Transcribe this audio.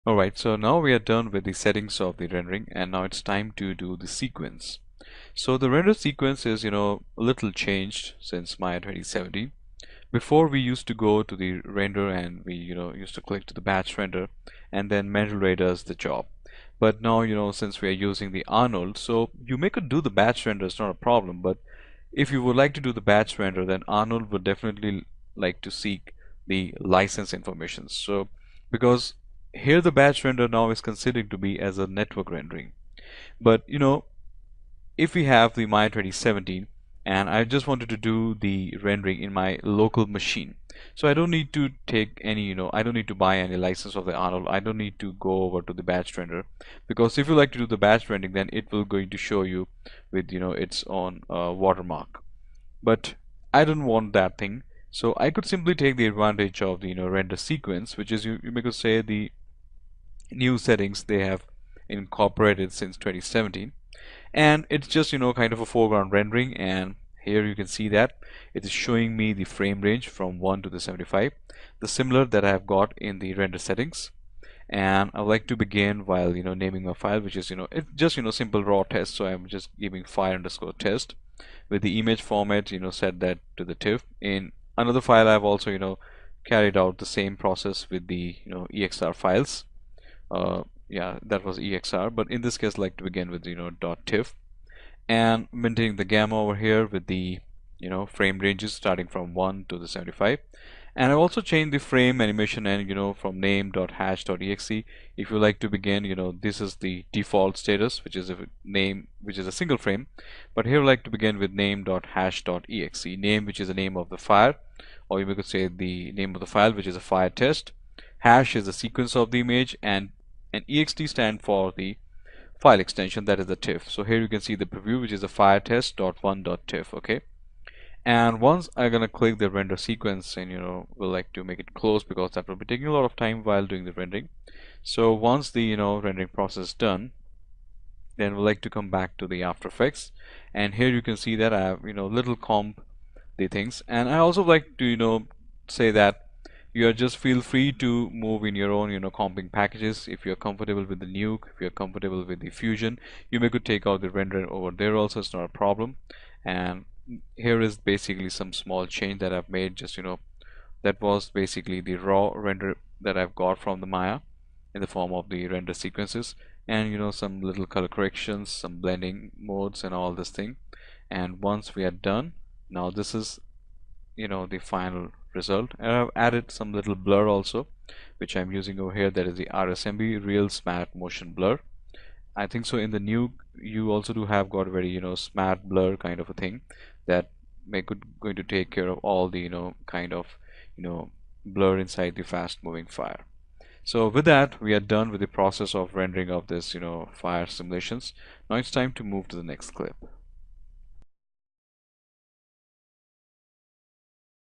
Alright, so now we are done with the settings of the rendering, and now it's time to do the sequence. So the render sequence is, a little changed since Maya 2017. Before we used to go to the render and we, used to click to the batch render and then Mendelray does the job. But now, since we are using the Arnold, so you may could do the batch render, it's not a problem, but if you would like to do the batch render, then Arnold would definitely like to seek the license information. So because here the batch render now is considered to be as a network rendering. But if we have the Maya 2017 and I just wanted to do the rendering in my local machine, so I don't need to take any, I don't need to buy any license of the Arnold. I don't need to go over to the batch render, because if you like to do the batch rendering, then it will going to show you with its own watermark. But I don't want that thing, so I could simply take the advantage of the render sequence, which is you may could say the new settings they have incorporated since 2017. And it's just kind of a foreground rendering, and here you can see that it is showing me the frame range from 1 to the 75, the similar that I have got in the render settings. And I would like to begin while naming my file, which is it's just simple raw test, so I'm just giving file underscore test. With the image format, set that to the TIFF. In another file I've also carried out the same process with the EXR files. Yeah, that was EXR, but in this case I'd like to begin with .tiff, and maintaining the gamma over here with the frame ranges starting from 1 to the 75. And I've also changed the frame animation and from name.hash.exe. If you like to begin, this is the default status, which is a name, which is a single frame. But here I like to begin with name.hash.exe, name which is the name of the file, or you could say the name of the file, which is a fire test. Hash is the sequence of the image, and ext stand for the file extension, that is the TIFF. So here you can see the preview, which is a fire test.1.tiff. Okay, and once I'm gonna click the render sequence, and we'll like to make it close because that will be taking a lot of time while doing the rendering. So once the rendering process is done, then we'll like to come back to the After Effects, and here you can see that I have little comp the things. And I also like to say that you are just feel free to move in your own comping packages. If you're comfortable with the Nuke, if you're comfortable with the Fusion, you may could take out the render over there also, it's not a problem. And here is basically some small change that I've made, just that was basically the raw render that I've got from the Maya in the form of the render sequences, and some little color corrections, some blending modes and all this thing. And once we are done, now this is the final result. And I've added some little blur also, which I'm using over here, that is the RSMB, Real Smart Motion Blur. I think so in the new you also do have got a very smart blur kind of a thing that going to take care of all the kind of blur inside the fast moving fire. So with that, we are done with the process of rendering of this fire simulations. Now it's time to move to the next clip.